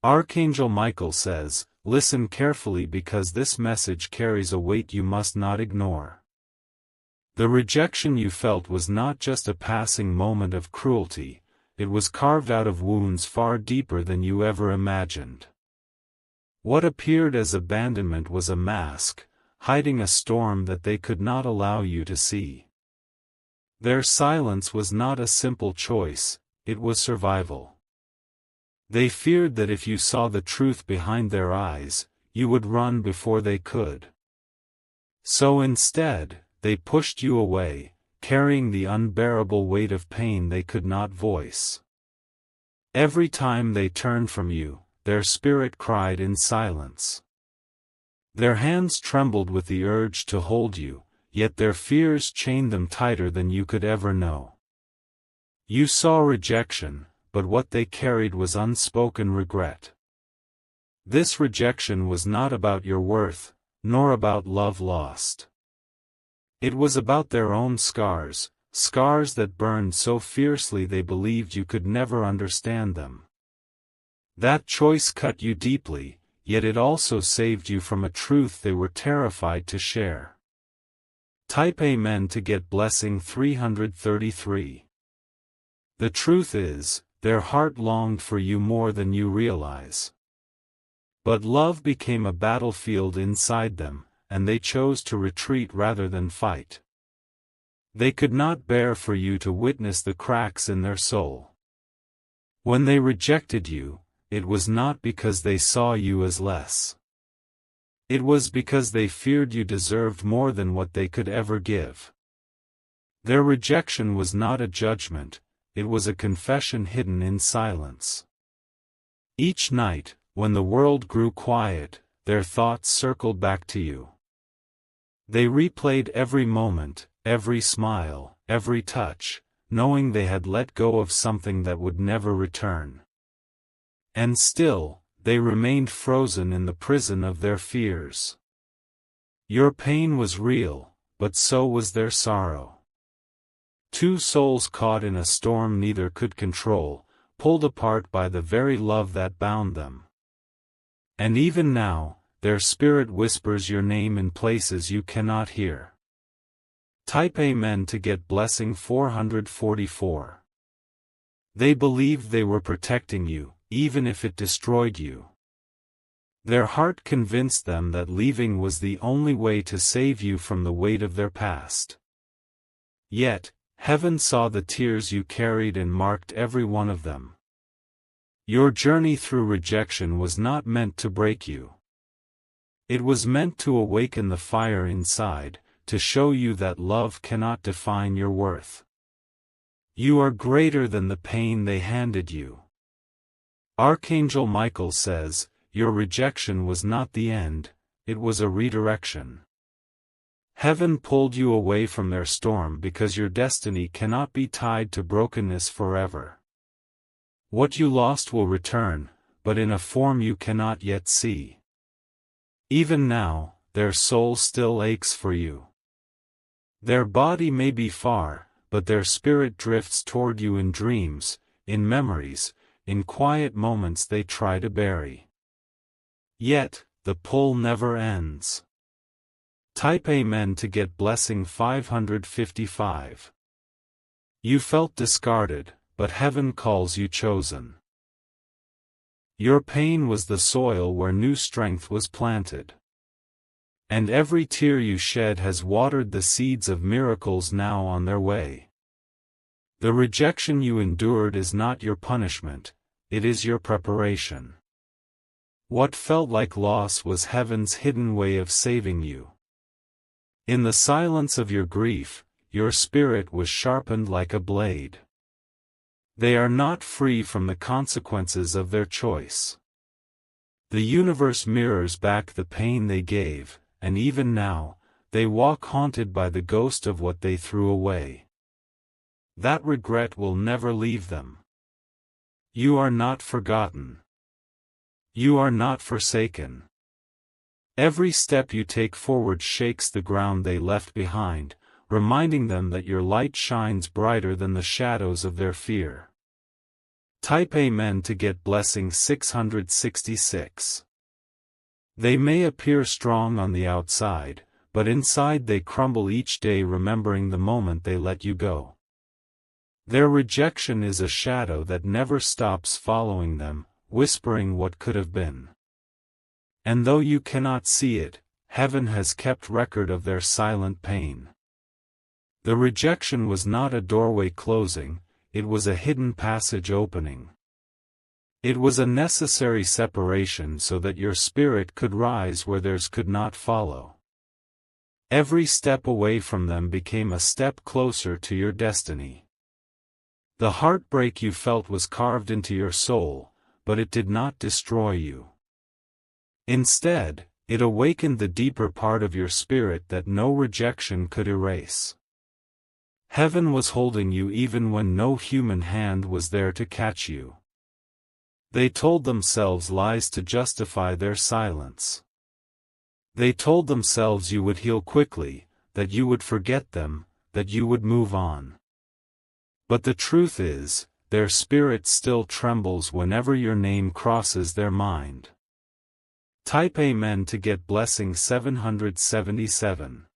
Archangel Michael says, listen carefully because this message carries a weight you must not ignore. The rejection you felt was not just a passing moment of cruelty, it was carved out of wounds far deeper than you ever imagined. What appeared as abandonment was a mask, hiding a storm that they could not allow you to see. Their silence was not a simple choice, it was survival. They feared that if you saw the truth behind their eyes, you would run before they could. So instead, they pushed you away, carrying the unbearable weight of pain they could not voice. Every time they turned from you, their spirit cried in silence. Their hands trembled with the urge to hold you, yet their fears chained them tighter than you could ever know. You saw rejection, but what they carried was unspoken regret. This rejection was not about your worth, nor about love lost. It was about their own scars, scars that burned so fiercely they believed you could never understand them. That choice cut you deeply, yet it also saved you from a truth they were terrified to share. Type Amen to get blessing 333. The truth is, their heart longed for you more than you realize. But love became a battlefield inside them, and they chose to retreat rather than fight. They could not bear for you to witness the cracks in their soul. When they rejected you, it was not because they saw you as less. It was because they feared you deserved more than what they could ever give. Their rejection was not a judgment, it was a confession hidden in silence. Each night, when the world grew quiet, their thoughts circled back to you. They replayed every moment, every smile, every touch, knowing they had let go of something that would never return. And still, they remained frozen in the prison of their fears. Your pain was real, but so was their sorrow. Two souls caught in a storm neither could control, pulled apart by the very love that bound them. And even now, their spirit whispers your name in places you cannot hear. Type Amen to get blessing 444. They believed they were protecting you, even if it destroyed you. Their heart convinced them that leaving was the only way to save you from the weight of their past. Yet, heaven saw the tears you carried and marked every one of them. Your journey through rejection was not meant to break you. It was meant to awaken the fire inside, to show you that love cannot define your worth. You are greater than the pain they handed you. Archangel Michael says, your rejection was not the end, it was a redirection. Heaven pulled you away from their storm because your destiny cannot be tied to brokenness forever. What you lost will return, but in a form you cannot yet see. Even now, their soul still aches for you. Their body may be far, but their spirit drifts toward you in dreams, in memories, in quiet moments they try to bury. Yet, the pull never ends. Type Amen to get blessing 555. You felt discarded, but heaven calls you chosen. Your pain was the soil where new strength was planted. And every tear you shed has watered the seeds of miracles now on their way. The rejection you endured is not your punishment, it is your preparation. What felt like loss was heaven's hidden way of saving you. In the silence of your grief, your spirit was sharpened like a blade. They are not free from the consequences of their choice. The universe mirrors back the pain they gave, and even now, they walk haunted by the ghost of what they threw away. That regret will never leave them. You are not forgotten. You are not forsaken. Every step you take forward shakes the ground they left behind, reminding them that your light shines brighter than the shadows of their fear. Type Amen to get blessing 666. They may appear strong on the outside, but inside they crumble each day, remembering the moment they let you go. Their rejection is a shadow that never stops following them, whispering what could have been. And though you cannot see it, heaven has kept record of their silent pain. The rejection was not a doorway closing, it was a hidden passage opening. It was a necessary separation so that your spirit could rise where theirs could not follow. Every step away from them became a step closer to your destiny. The heartbreak you felt was carved into your soul, but it did not destroy you. Instead, it awakened the deeper part of your spirit that no rejection could erase. Heaven was holding you even when no human hand was there to catch you. They told themselves lies to justify their silence. They told themselves you would heal quickly, that you would forget them, that you would move on. But the truth is, their spirit still trembles whenever your name crosses their mind. Type Amen to get blessing 777.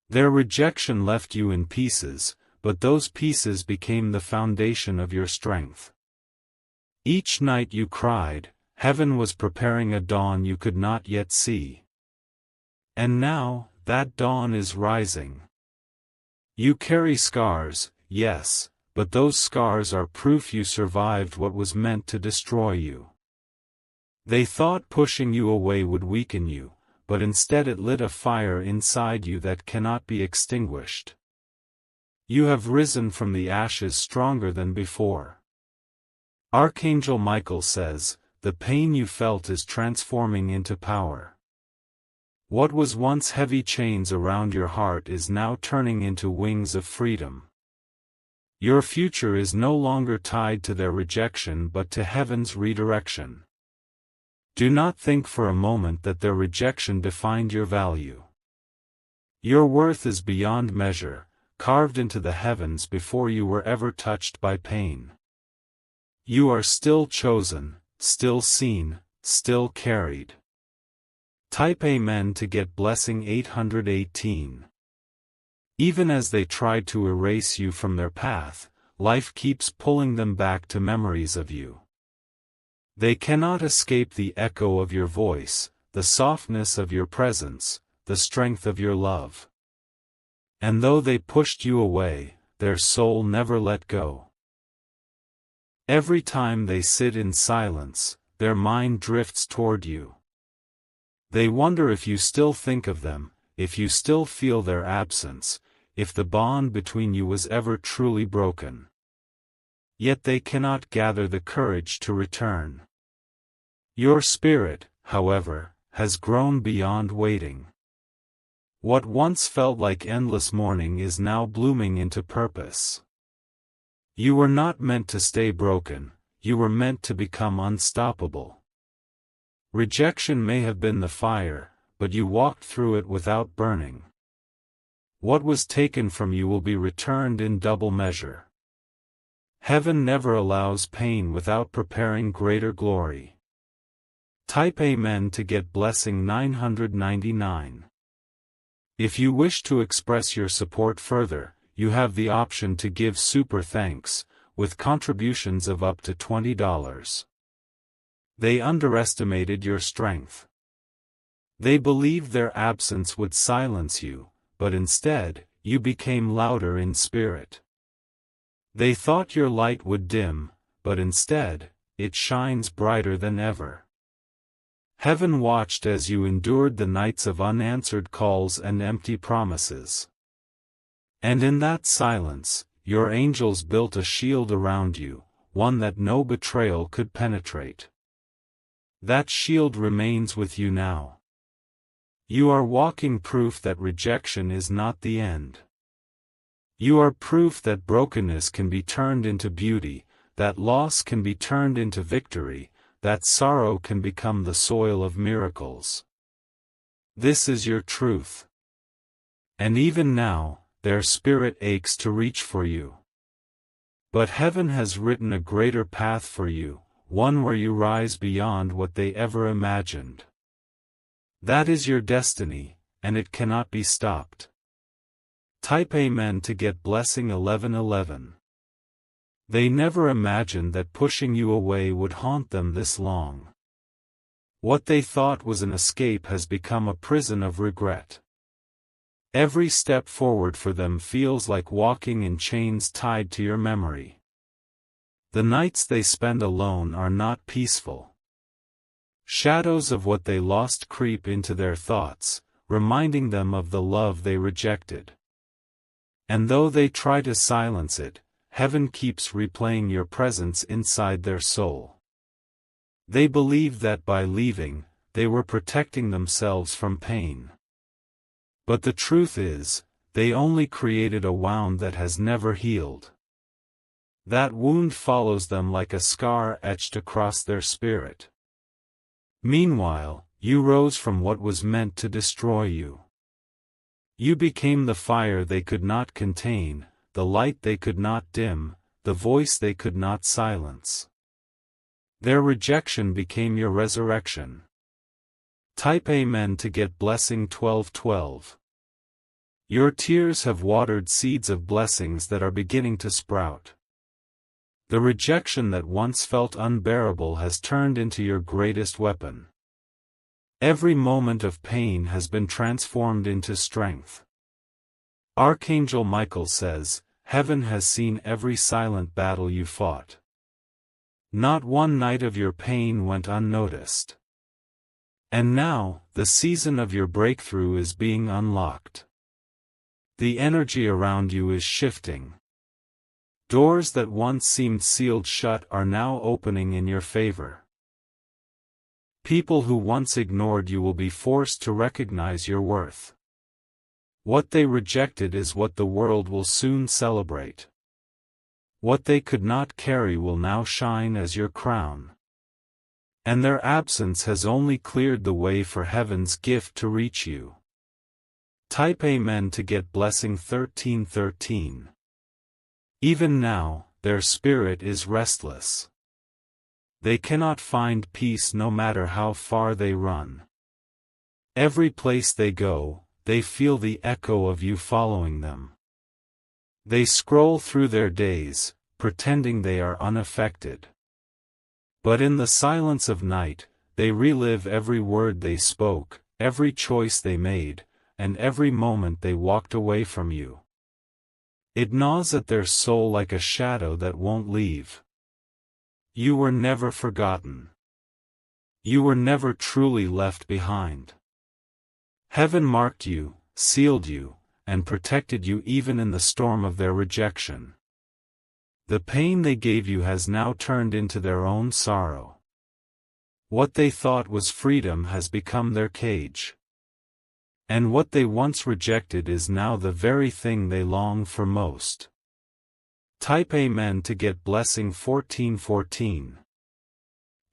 Their rejection left you in pieces, but those pieces became the foundation of your strength. Each night you cried, heaven was preparing a dawn you could not yet see. And now, that dawn is rising. You carry scars, yes, but those scars are proof you survived what was meant to destroy you. They thought pushing you away would weaken you, but instead it lit a fire inside you that cannot be extinguished. You have risen from the ashes stronger than before. Archangel Michael says, the pain you felt is transforming into power. What was once heavy chains around your heart is now turning into wings of freedom. Your future is no longer tied to their rejection but to heaven's redirection. Do not think for a moment that their rejection defined your value. Your worth is beyond measure, carved into the heavens before you were ever touched by pain. You are still chosen, still seen, still carried. Type Amen to get blessing 818. Even as they tried to erase you from their path, life keeps pulling them back to memories of you. They cannot escape the echo of your voice, the softness of your presence, the strength of your love. And though they pushed you away, their soul never let go. Every time they sit in silence, their mind drifts toward you. They wonder if you still think of them, if you still feel their absence, if the bond between you was ever truly broken. Yet they cannot gather the courage to return. Your spirit, however, has grown beyond waiting. What once felt like endless mourning is now blooming into purpose. You were not meant to stay broken, you were meant to become unstoppable. Rejection may have been the fire, but you walked through it without burning. What was taken from you will be returned in double measure. Heaven never allows pain without preparing greater glory. Type Amen to get blessing 999. If you wish to express your support further, you have the option to give super thanks, with contributions of up to $20. They underestimated your strength. They believed their absence would silence you, but instead, you became louder in spirit. They thought your light would dim, but instead, it shines brighter than ever. Heaven watched as you endured the nights of unanswered calls and empty promises. And in that silence, your angels built a shield around you, one that no betrayal could penetrate. That shield remains with you now. You are walking proof that rejection is not the end. You are proof that brokenness can be turned into beauty, that loss can be turned into victory, that sorrow can become the soil of miracles. This is your truth. And even now, their spirit aches to reach for you. But heaven has written a greater path for you, one where you rise beyond what they ever imagined. That is your destiny, and it cannot be stopped. Type Amen to get blessing 1111. They never imagined that pushing you away would haunt them this long. What they thought was an escape has become a prison of regret. Every step forward for them feels like walking in chains tied to your memory. The nights they spend alone are not peaceful. Shadows of what they lost creep into their thoughts, reminding them of the love they rejected. And though they try to silence it, heaven keeps replaying your presence inside their soul. They believed that by leaving, they were protecting themselves from pain. But the truth is, they only created a wound that has never healed. That wound follows them like a scar etched across their spirit. Meanwhile, you rose from what was meant to destroy you. You became the fire they could not contain, the light they could not dim, the voice they could not silence. Their rejection became your resurrection. Type Amen to get blessing 1212. Your tears have watered seeds of blessings that are beginning to sprout. The rejection that once felt unbearable has turned into your greatest weapon. Every moment of pain has been transformed into strength. Archangel Michael says, "Heaven has seen every silent battle you fought. Not one night of your pain went unnoticed. And now, the season of your breakthrough is being unlocked. The energy around you is shifting. Doors that once seemed sealed shut are now opening in your favor. People who once ignored you will be forced to recognize your worth. What they rejected is what the world will soon celebrate. What they could not carry will now shine as your crown. And their absence has only cleared the way for heaven's gift to reach you." Type Amen to get blessing 1313. Even now, their spirit is restless. They cannot find peace no matter how far they run. Every place they go, they feel the echo of you following them. They scroll through their days, pretending they are unaffected. But in the silence of night, they relive every word they spoke, every choice they made, and every moment they walked away from you. It gnaws at their soul like a shadow that won't leave. You were never forgotten. You were never truly left behind. Heaven marked you, sealed you, and protected you even in the storm of their rejection. The pain they gave you has now turned into their own sorrow. What they thought was freedom has become their cage. And what they once rejected is now the very thing they long for most. Type Amen to get blessing 1414.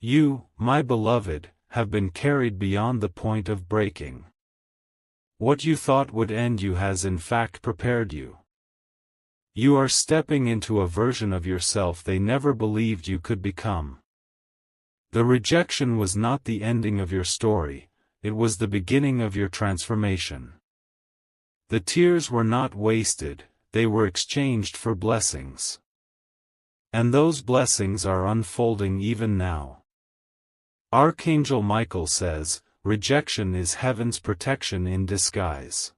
You, my beloved, have been carried beyond the point of breaking. What you thought would end you has in fact prepared you. You are stepping into a version of yourself they never believed you could become. The rejection was not the ending of your story, it was the beginning of your transformation. The tears were not wasted, they were exchanged for blessings. And those blessings are unfolding even now. Archangel Michael says, rejection is heaven's protection in disguise.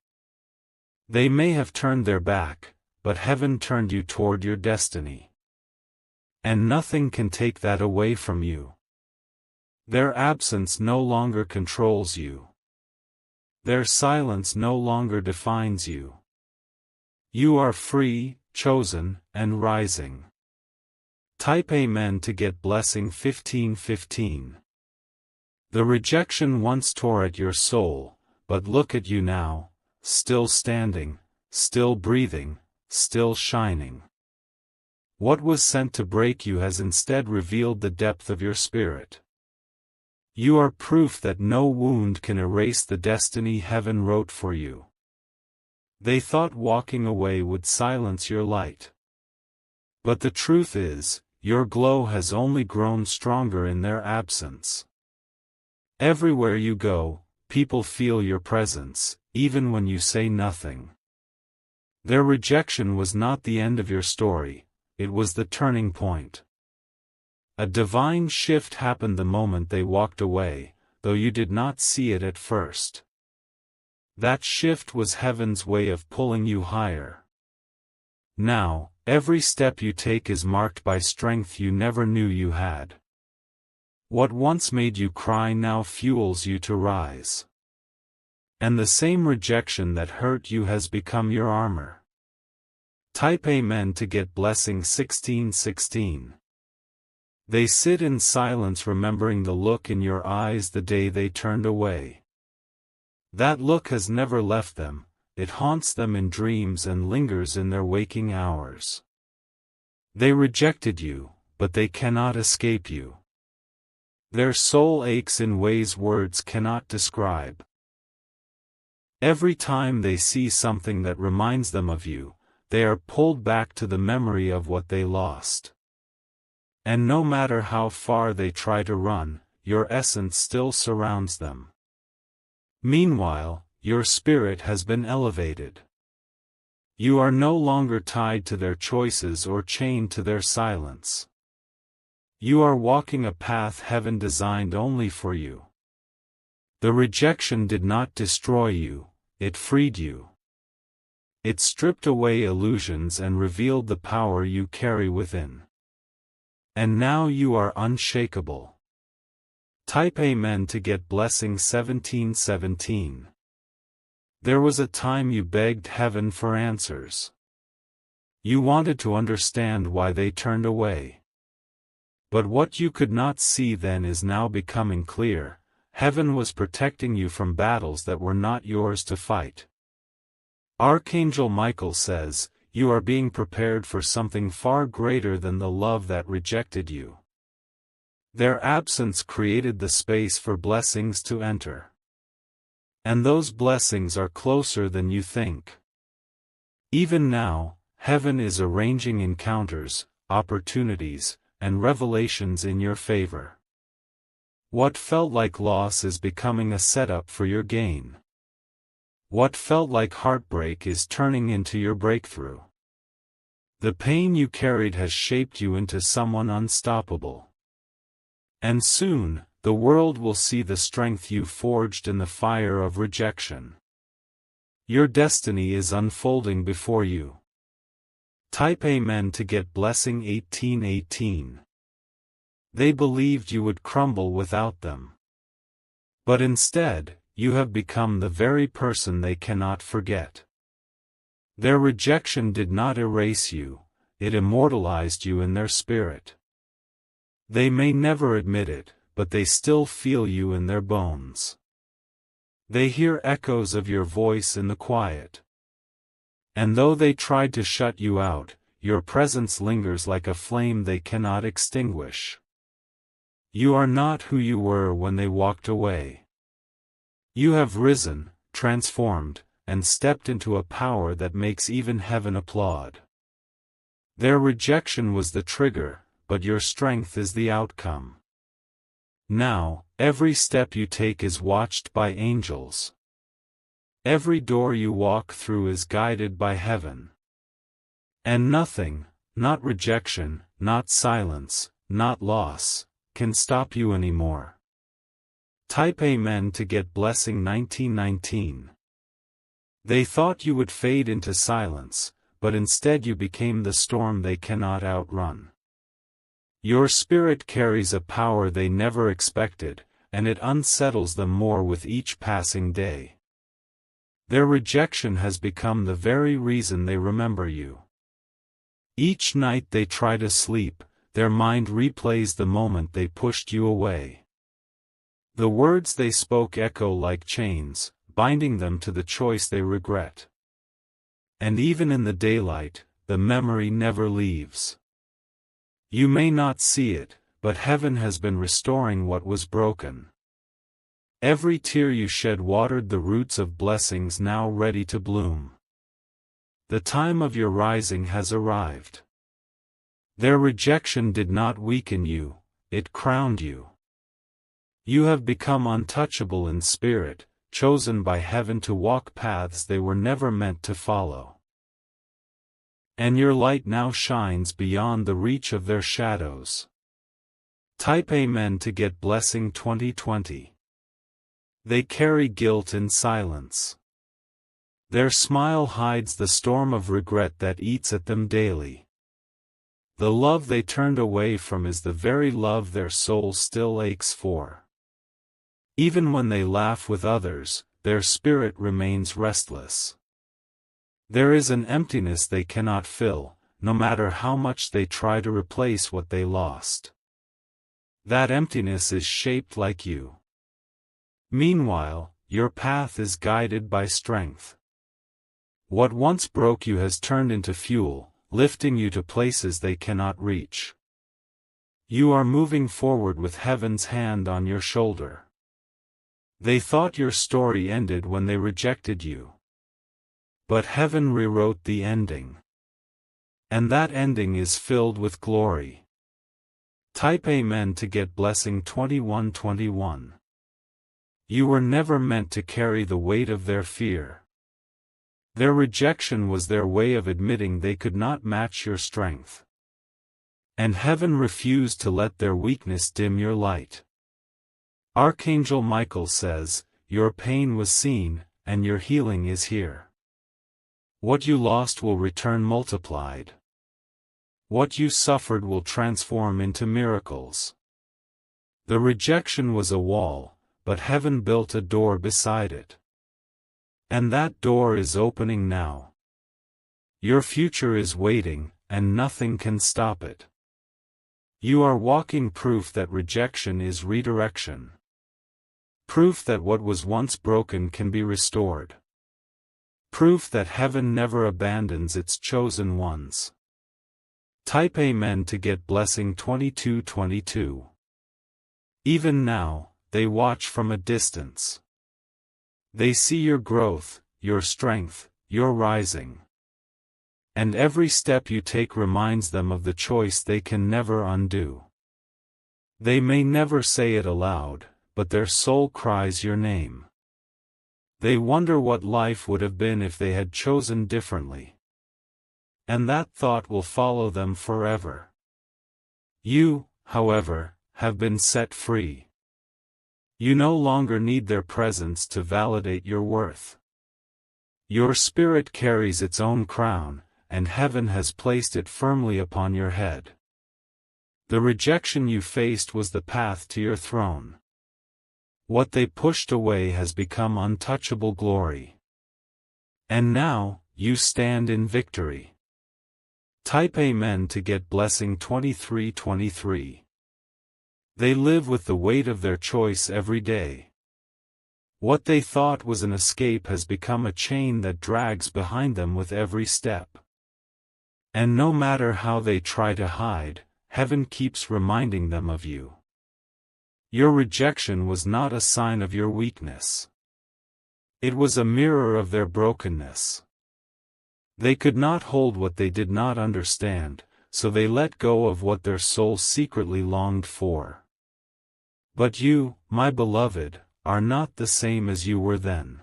They may have turned their back, but heaven turned you toward your destiny. And nothing can take that away from you. Their absence no longer controls you. Their silence no longer defines you. You are free, chosen, and rising. Type Amen to get blessing 1515. The rejection once tore at your soul, but look at you now, still standing, still breathing, still shining. What was sent to break you has instead revealed the depth of your spirit. You are proof that no wound can erase the destiny heaven wrote for you. They thought walking away would silence your light. But the truth is, your glow has only grown stronger in their absence. Everywhere you go, people feel your presence, even when you say nothing. Their rejection was not the end of your story, it was the turning point. A divine shift happened the moment they walked away, though you did not see it at first. That shift was heaven's way of pulling you higher. Now, every step you take is marked by strength you never knew you had. What once made you cry now fuels you to rise. And the same rejection that hurt you has become your armor. Type Amen to get blessing 1616. They sit in silence remembering the look in your eyes the day they turned away. That look has never left them, it haunts them in dreams and lingers in their waking hours. They rejected you, but they cannot escape you. Their soul aches in ways words cannot describe. Every time they see something that reminds them of you, they are pulled back to the memory of what they lost. And no matter how far they try to run, your essence still surrounds them. Meanwhile, your spirit has been elevated. You are no longer tied to their choices or chained to their silence. You are walking a path heaven designed only for you. The rejection did not destroy you, it freed you. It stripped away illusions and revealed the power you carry within. And now you are unshakable. Type Amen to get blessing 1717. There was a time you begged heaven for answers. You wanted to understand why they turned away. But what you could not see then is now becoming clear. Heaven was protecting you from battles that were not yours to fight. Archangel Michael says, you are being prepared for something far greater than the love that rejected you. Their absence created the space for blessings to enter. And those blessings are closer than you think. Even now, heaven is arranging encounters, opportunities, and revelations in your favor. What felt like loss is becoming a setup for your gain. What felt like heartbreak is turning into your breakthrough. The pain you carried has shaped you into someone unstoppable. And soon, the world will see the strength you forged in the fire of rejection. Your destiny is unfolding before you. Type Amen to get blessing 1818. They believed you would crumble without them. But instead, you have become the very person they cannot forget. Their rejection did not erase you, it immortalized you in their spirit. They may never admit it, but they still feel you in their bones. They hear echoes of your voice in the quiet. And though they tried to shut you out, your presence lingers like a flame they cannot extinguish. You are not who you were when they walked away. You have risen, transformed, and stepped into a power that makes even heaven applaud. Their rejection was the trigger, but your strength is the outcome. Now, every step you take is watched by angels. Every door you walk through is guided by heaven. And nothing, not rejection, not silence, not loss, can stop you anymore. Type Amen to get blessing 1919. They thought you would fade into silence, but instead you became the storm they cannot outrun. Your spirit carries a power they never expected, and it unsettles them more with each passing day. Their rejection has become the very reason they remember you. Each night they try to sleep, their mind replays the moment they pushed you away. The words they spoke echo like chains, binding them to the choice they regret. And even in the daylight, the memory never leaves. You may not see it, but heaven has been restoring what was broken. Every tear you shed watered the roots of blessings now ready to bloom. The time of your rising has arrived. Their rejection did not weaken you, it crowned you. You have become untouchable in spirit, chosen by heaven to walk paths they were never meant to follow. And your light now shines beyond the reach of their shadows. Type Amen to get blessing 2020. They carry guilt in silence. Their smile hides the storm of regret that eats at them daily. The love they turned away from is the very love their soul still aches for. Even when they laugh with others, their spirit remains restless. There is an emptiness they cannot fill, no matter how much they try to replace what they lost. That emptiness is shaped like you. Meanwhile, your path is guided by strength. What once broke you has turned into fuel, lifting you to places they cannot reach. You are moving forward with heaven's hand on your shoulder. They thought your story ended when they rejected you. But heaven rewrote the ending. And that ending is filled with glory. Type Amen to get blessing 2121. You were never meant to carry the weight of their fear. Their rejection was their way of admitting they could not match your strength. And heaven refused to let their weakness dim your light. Archangel Michael says, your pain was seen, and your healing is here. What you lost will return multiplied. What you suffered will transform into miracles. The rejection was a wall, but heaven built a door beside it. And that door is opening now. Your future is waiting, and nothing can stop it. You are walking proof that rejection is redirection. Proof that what was once broken can be restored. Proof that heaven never abandons its chosen ones. Type Amen to get blessing 2222. Even now, they watch from a distance. They see your growth, your strength, your rising. And every step you take reminds them of the choice they can never undo. They may never say it aloud, but their soul cries your name. They wonder what life would have been if they had chosen differently. And that thought will follow them forever. You, however, have been set free. You no longer need their presence to validate your worth. Your spirit carries its own crown, and heaven has placed it firmly upon your head. The rejection you faced was the path to your throne. What they pushed away has become untouchable glory. And now, you stand in victory. Type Amen to get blessing 2323. They live with the weight of their choice every day. What they thought was an escape has become a chain that drags behind them with every step. And no matter how they try to hide, heaven keeps reminding them of you. Your rejection was not a sign of your weakness. It was a mirror of their brokenness. They could not hold what they did not understand, so they let go of what their soul secretly longed for. But you, my beloved, are not the same as you were then.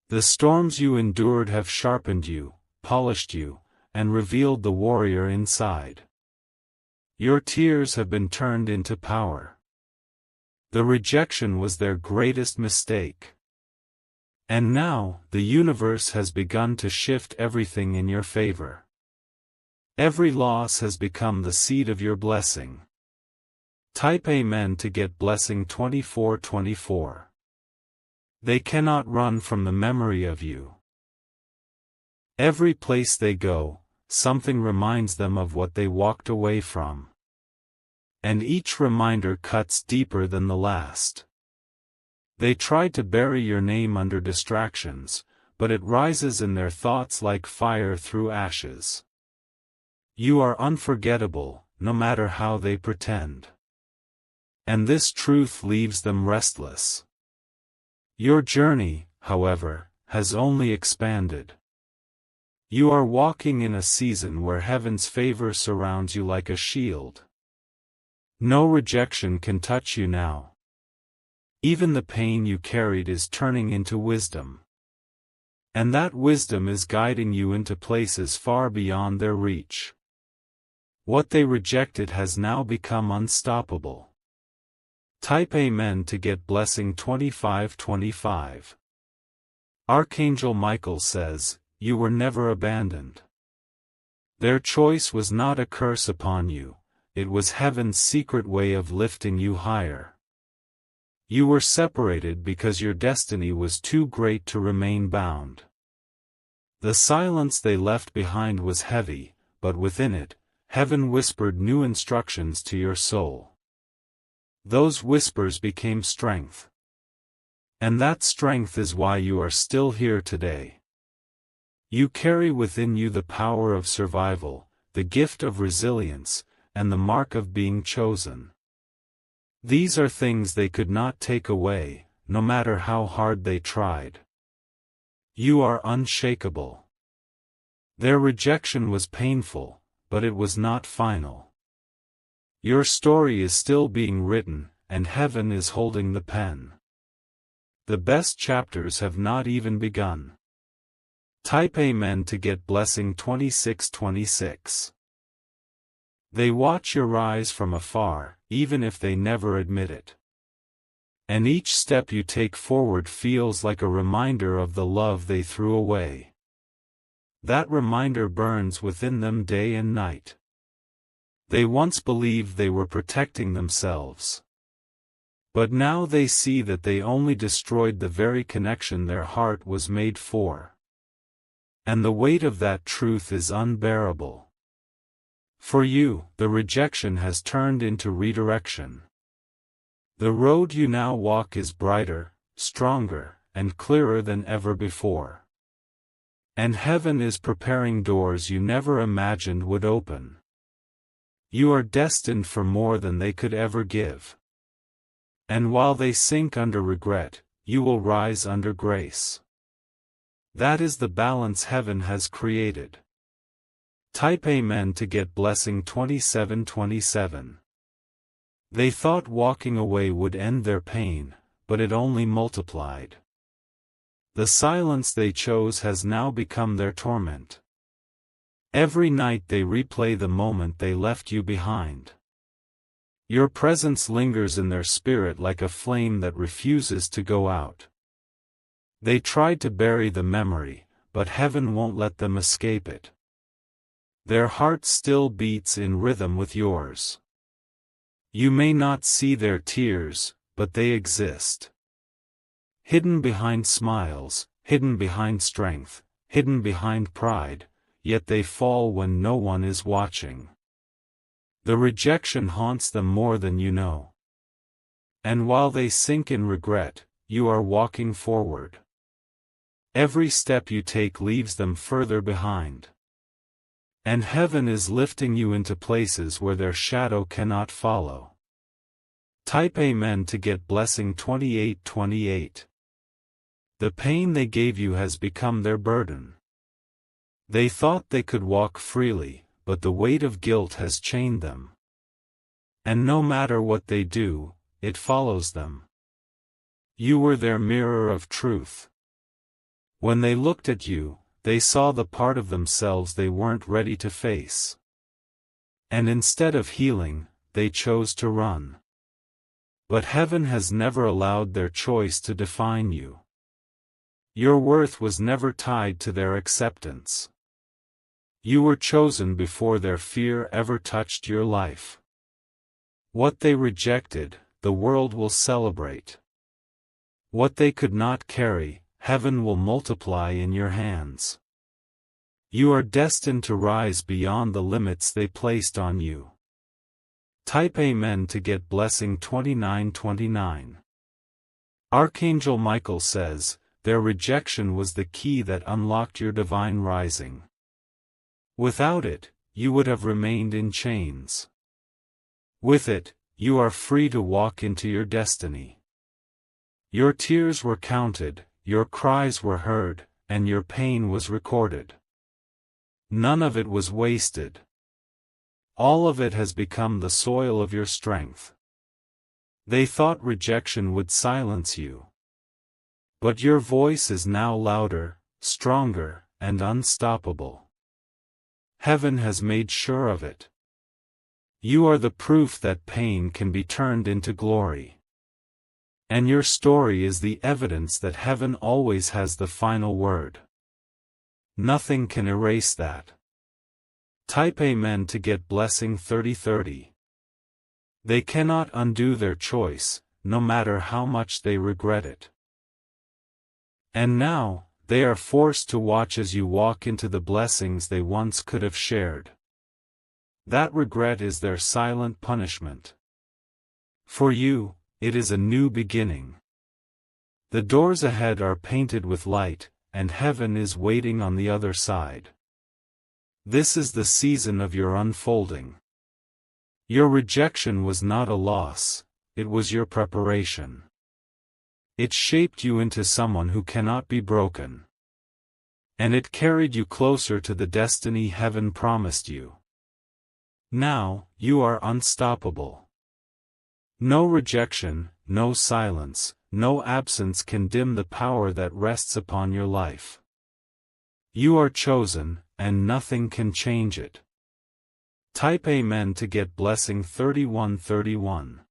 The storms you endured have sharpened you, polished you, and revealed the warrior inside. Your tears have been turned into power. The rejection was their greatest mistake. And now, the universe has begun to shift everything in your favor. Every loss has become the seed of your blessing. Type Amen to get blessing 2424. They cannot run from the memory of you. Every place they go, something reminds them of what they walked away from. And each reminder cuts deeper than the last. They tried to bury your name under distractions, but it rises in their thoughts like fire through ashes. You are unforgettable, no matter how they pretend. And this truth leaves them restless. Your journey, however, has only expanded. You are walking in a season where heaven's favor surrounds you like a shield. No rejection can touch you now. Even the pain you carried is turning into wisdom. And that wisdom is guiding you into places far beyond their reach. What they rejected has now become unstoppable. Type Amen to get blessing 2525. Archangel Michael says, you were never abandoned. Their choice was not a curse upon you, it was heaven's secret way of lifting you higher. You were separated because your destiny was too great to remain bound. The silence they left behind was heavy, but within it, heaven whispered new instructions to your soul. Those whispers became strength. And that strength is why you are still here today. You carry within you the power of survival, the gift of resilience, and the mark of being chosen. These are things they could not take away, no matter how hard they tried. You are unshakable. Their rejection was painful, but it was not final. Your story is still being written, and heaven is holding the pen. The best chapters have not even begun. Type Amen to get blessing 2626. They watch your rise from afar, even if they never admit it. And each step you take forward feels like a reminder of the love they threw away. That reminder burns within them day and night. They once believed they were protecting themselves. But now they see that they only destroyed the very connection their heart was made for. And the weight of that truth is unbearable. For you, the rejection has turned into redirection. The road you now walk is brighter, stronger, and clearer than ever before. And heaven is preparing doors you never imagined would open. You are destined for more than they could ever give. And while they sink under regret, you will rise under grace. That is the balance heaven has created. Type Amen to get blessing 2727. They thought walking away would end their pain, but it only multiplied. The silence they chose has now become their torment. Every night they replay the moment they left you behind. Your presence lingers in their spirit like a flame that refuses to go out. They tried to bury the memory, but heaven won't let them escape it. Their heart still beats in rhythm with yours. You may not see their tears, but they exist. Hidden behind smiles, hidden behind strength, hidden behind pride, yet they fall when no one is watching. The rejection haunts them more than you know. And while they sink in regret, you are walking forward. Every step you take leaves them further behind. And heaven is lifting you into places where their shadow cannot follow. Type Amen to get blessing 2828. The pain they gave you has become their burden. They thought they could walk freely, but the weight of guilt has chained them. And no matter what they do, it follows them. You were their mirror of truth. When they looked at you, they saw the part of themselves they weren't ready to face. And instead of healing, they chose to run. But heaven has never allowed their choice to define you. Your worth was never tied to their acceptance. You were chosen before their fear ever touched your life. What they rejected, the world will celebrate. What they could not carry, heaven will multiply in your hands. You are destined to rise beyond the limits they placed on you. Type Amen to get blessing 2929. Archangel Michael says, their rejection was the key that unlocked your divine rising. Without it, you would have remained in chains. With it, you are free to walk into your destiny. Your tears were counted, your cries were heard, and your pain was recorded. None of it was wasted. All of it has become the soil of your strength. They thought rejection would silence you. But your voice is now louder, stronger, and unstoppable. Heaven has made sure of it. You are the proof that pain can be turned into glory. And your story is the evidence that heaven always has the final word. Nothing can erase that. Type Amen to get blessing 3030. They cannot undo their choice, no matter how much they regret it. And now, they are forced to watch as you walk into the blessings they once could have shared. That regret is their silent punishment. For you, it is a new beginning. The doors ahead are painted with light, and heaven is waiting on the other side. This is the season of your unfolding. Your rejection was not a loss, it was your preparation. It shaped you into someone who cannot be broken. And it carried you closer to the destiny heaven promised you. Now, you are unstoppable. No rejection, no silence, no absence can dim the power that rests upon your life. You are chosen, and nothing can change it. Type Amen to get blessing 3131.